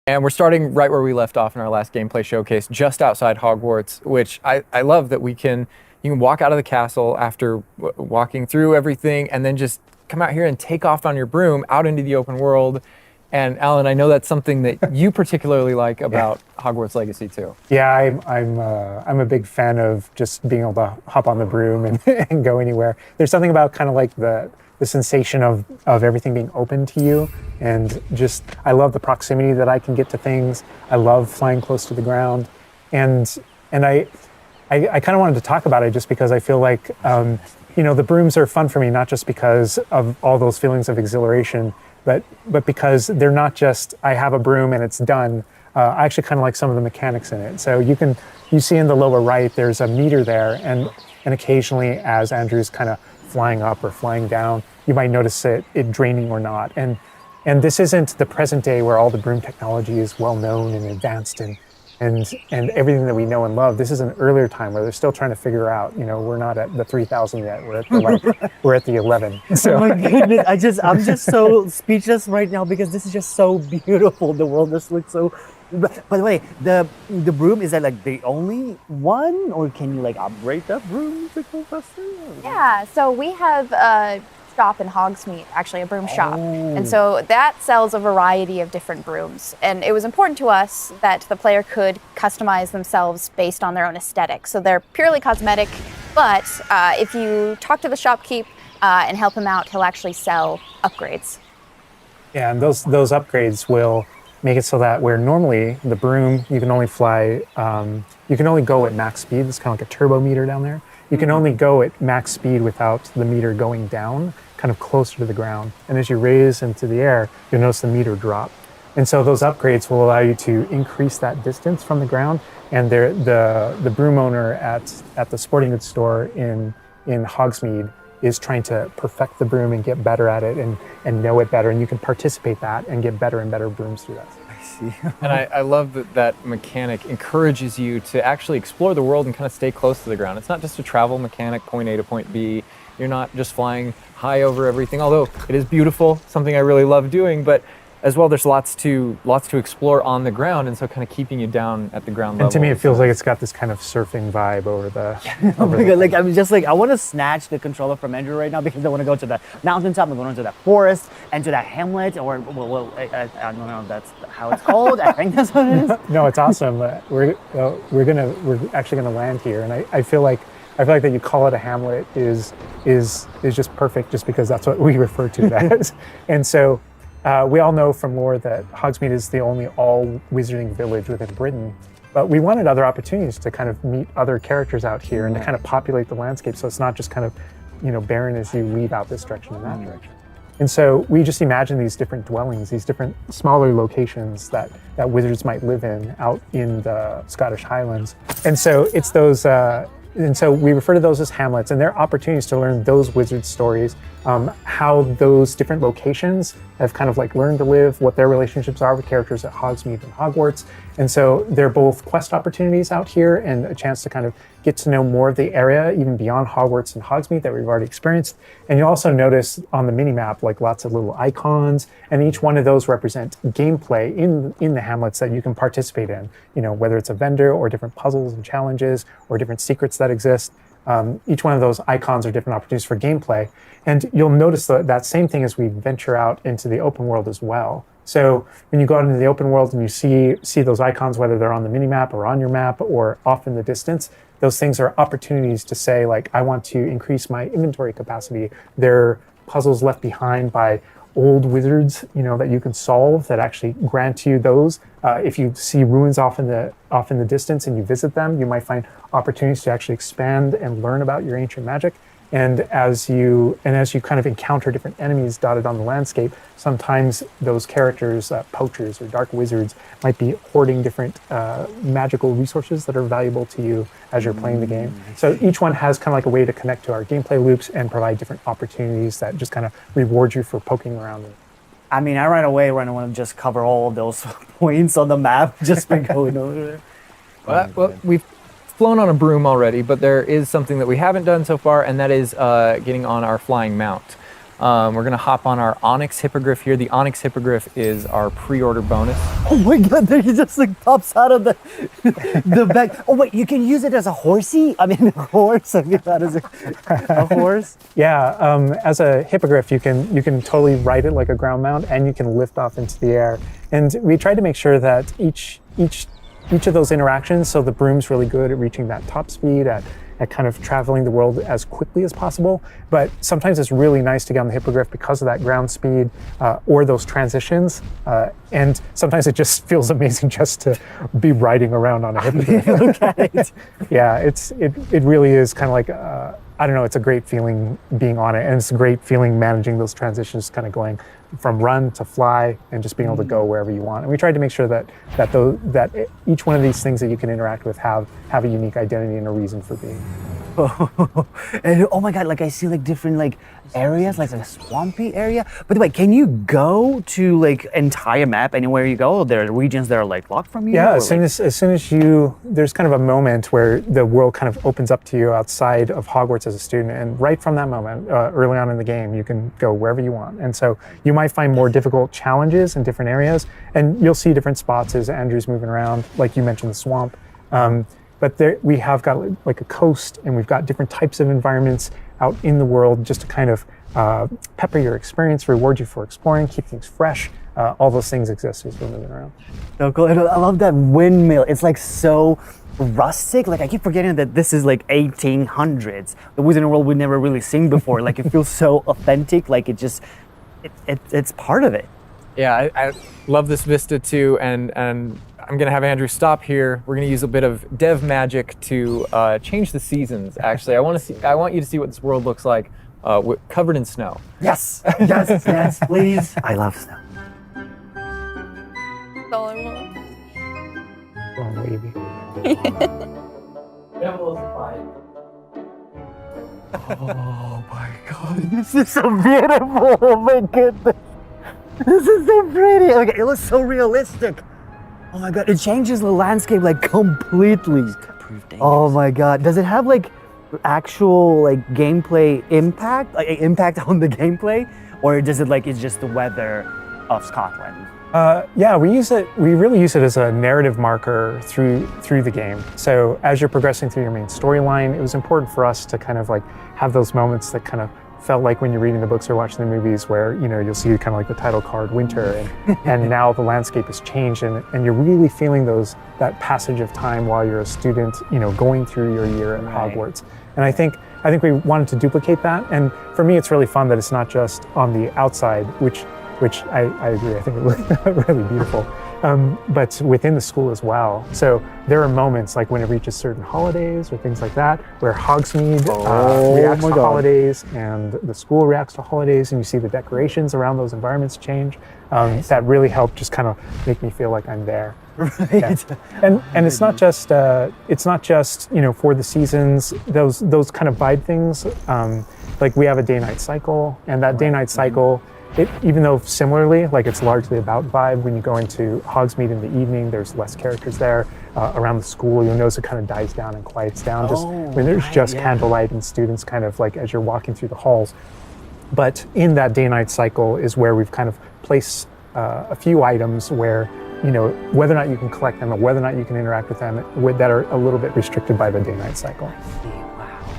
And we're starting right where we left off in our last gameplay showcase, just outside Hogwarts, which I love that you can walk out of the castle after walking through everything and then just come out here and take off on your broom out into the open world. And Alan, I know that's something that you particularly like about Hogwarts Legacy too. Yeah, I'm a big fan of just being able to hop on the broom and, and go anywhere. There's something about kind of like the sensation of everything being open to you, and just I love the proximity that I can get to things. I love flying close to the ground, and I kind of wanted to talk about it just because I feel like the brooms are fun for me, not just because of all those feelings of exhilaration, but because they're not just I have a broom and it's done. I actually kind of like some of the mechanics in it. So you see in the lower right, there's a meter there, and occasionally as Andrew's kind of flying up or flying down, you might notice it draining or not. And this isn't the present day where all the broom technology is well known and advanced and everything that we know and love. This is an earlier time where they're still trying to figure out, we're not at the 3000 yet. We're at we're at the 11. So. Oh my goodness, I'm just so speechless right now because this is just so beautiful. The world just looks so. By the way, the broom, is that like the only one, or can you like upgrade that broom to go faster? Yeah, so we have a shop in Hogsmeade, actually a broom shop. And so that sells a variety of different brooms. And it was important to us that the player could customize themselves based on their own aesthetic. So they're purely cosmetic, but if you talk to the shopkeep and help him out, he'll actually sell upgrades. Yeah, and those upgrades will make it so that where normally the broom, you can only fly, you can only go at max speed. It's kind of like a turbo meter down there. You can only go at max speed without the meter going down, kind of closer to the ground. And as you raise into the air, you'll notice the meter drop. And so those upgrades will allow you to increase that distance from the ground. And the broom owner at the sporting goods store in Hogsmeade is trying to perfect the broom and get better at it and know it better. And you can participate that and get better and better brooms through that. I see. And I love that mechanic encourages you to actually explore the world and kind of stay close to the ground. It's not just a travel mechanic, point A to point B. You're not just flying high over everything, although it is beautiful, something I really love doing, but as well, there's lots to explore on the ground, and so kind of keeping you down at the ground level. And to me, it feels like it's got this kind of surfing vibe over the. Oh my god! Like I'm just like I want to snatch the controller from Andrew right now because I want to go to the mountaintop, I'm going to the forest, and to that hamlet, or I don't know if that's how it's called. I think that's what it is. No, it's awesome. We're actually gonna land here, and I feel like that you call it a hamlet is just perfect, just because that's what we refer to it as, and so. We all know from lore that Hogsmeade is the only all-wizarding village within Britain, but we wanted other opportunities to kind of meet other characters out here and to kind of populate the landscape, so it's not just kind of, barren as you leave out this direction and that direction. And so we just imagine these different dwellings, these different smaller locations that wizards might live in out in the Scottish Highlands. And so it's those. And so we refer to those as hamlets, and they're opportunities to learn those wizard stories, how those different locations have kind of like learned to live, what their relationships are with characters at Hogsmeade and Hogwarts. And so they're both quest opportunities out here and a chance to kind of get to know more of the area, even beyond Hogwarts and Hogsmeade that we've already experienced. And you also notice on the mini-map, like lots of little icons, and each one of those represent gameplay in the hamlets that you can participate in, whether it's a vendor or different puzzles and challenges or different secrets that exist. Each one of those icons are different opportunities for gameplay. And you'll notice that same thing as we venture out into the open world as well. So when you go out into the open world and you see those icons, whether they're on the mini-map or on your map or off in the distance, those things are opportunities to say, like, I want to increase my inventory capacity. They're puzzles left behind by old wizards, that you can solve that actually grant you those. If you see ruins off in the distance and you visit them, you might find opportunities to actually expand and learn about your ancient magic. And as you kind of encounter different enemies dotted on the landscape, sometimes those characters, poachers or dark wizards, might be hoarding different magical resources that are valuable to you as you're playing the game. So each one has kind of like a way to connect to our gameplay loops and provide different opportunities that just kind of reward you for poking around. I mean, I right away want to just cover all of those points on the map just by going over there. Well, we've flown on a broom already, but there is something that we haven't done so far, and that is getting on our flying mount. We're gonna hop on our Onyx Hippogriff here. The Onyx Hippogriff is our pre-order bonus. Oh my god, there he just like pops out of the the back. Oh wait, you can use it as a horsey? I mean, a horse. I mean, that is a horse. Yeah, as a hippogriff, you can totally ride it like a ground mount, and you can lift off into the air. And we tried to make sure that each of those interactions, so the broom's really good at reaching that top speed, at kind of traveling the world as quickly as possible. But sometimes it's really nice to get on the hippogriff because of that ground speed or those transitions. And sometimes it just feels amazing just to be riding around on a hippogriff. Look at it. Yeah, it really is kind of like, I don't know, it's a great feeling being on it. And it's a great feeling managing those transitions, kind of going from run to fly and just being able to go wherever you want. And we tried to make sure that each one of these things that you can interact with have a unique identity and a reason for being. And oh my god, like I see like different like areas, like a swampy area. By the way, can you go to like entire map anywhere you go? Or there are regions that are like locked from you? Yeah, or, as soon as you, there's kind of a moment where the world kind of opens up to you outside of Hogwarts as a student, and right from that moment, early on in the game, you can go wherever you want. And so you might find more difficult challenges in different areas, and you'll see different spots as Andrew's moving around, like you mentioned, the swamp. But there, we have got like a coast, and we've got different types of environments out in the world just to kind of pepper your experience, reward you for exploring, keep things fresh. All those things exist as we're moving around. So cool. And I love that windmill. It's like so rustic. Like I keep forgetting that this is like 1800s. The Wizarding World we've never really seen before. Like it feels so authentic. Like it's part of it. Yeah, I love this vista too, and I'm gonna have Andrew stop here. We're gonna use a bit of dev magic to change the seasons. Actually, I want you to see what this world looks like, covered in snow. Yes, yes, yes, please. I love snow. That's all I want. Wrong wavy. Oh my god, this is so beautiful. Oh my goodness. This is so pretty. Okay, it looks so realistic. Oh my god, it changes the landscape like completely. Oh my god, does it have like actual like gameplay impact, like impact on the gameplay, or does it like it's just the weather of Scotland? Yeah, we really use it as a narrative marker through the game. So as you're progressing through your main storyline, it was important for us to kind of like have those moments that kind of felt like when you're reading the books or watching the movies where, you know, you'll see kind of like the title card, winter, and now the landscape has changed, and you're really feeling that passage of time while you're a student, you know, going through your year at Hogwarts. And I think we wanted to duplicate that. And for me, it's really fun that it's not just on the outside, which I agree, I think it looks really beautiful, but within the school as well. So there are moments like when it reaches certain holidays or things like that, where Hogsmeade reacts to holidays and the school reacts to holidays, and you see the decorations around those environments change. That really helped just kind of make me feel like I'm there. Right. Yeah. And it's not just you know, for the seasons, those kind of vibe things. Like we have a day-night cycle, and that day-night cycle, even though similarly, like it's largely about vibe, when you go into Hogsmeade in the evening, there's less characters there. Around the school, you'll notice it kind of dies down and quiets down just when there's just candlelight and students kind of like as you're walking through the halls. But in that day-night cycle is where we've kind of placed a few items where, you know, whether or not you can collect them or whether or not you can interact with them that are a little bit restricted by the day-night cycle.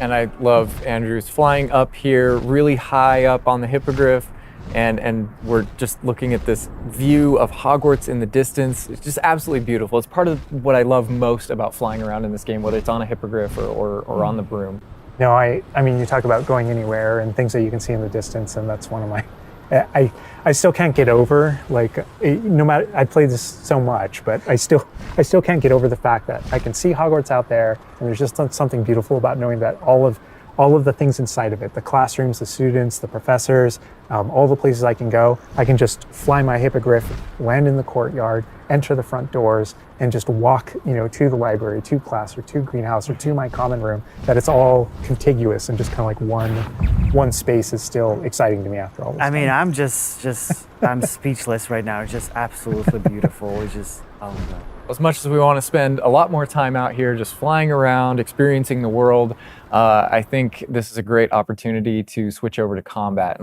And I love Andrew's flying up here, really high up on the hippogriff. And we're just looking at this view of Hogwarts in the distance. It's just absolutely beautiful. It's part of what I love most about flying around in this game, whether it's on a hippogriff or on the broom. No, I mean, you talk about going anywhere and things that you can see in the distance, and that's one of my, I still can't get over, like, no matter, I played this so much, but I still can't get over the fact that I can see Hogwarts out there, and there's just something beautiful about knowing that all of the things inside of it, the classrooms, the students, the professors, all the places I can go, I can just fly my hippogriff, land in the courtyard, enter the front doors, and just walk, you know, to the library, to class, or to greenhouse, or to my common room, that it's all contiguous and just kind of like one space is still exciting to me after all this time. I mean, I'm just I'm speechless right now. It's just absolutely beautiful. It's just, oh my god. As much as we want to spend a lot more time out here just flying around, experiencing the world, I think this is a great opportunity to switch over to combat. And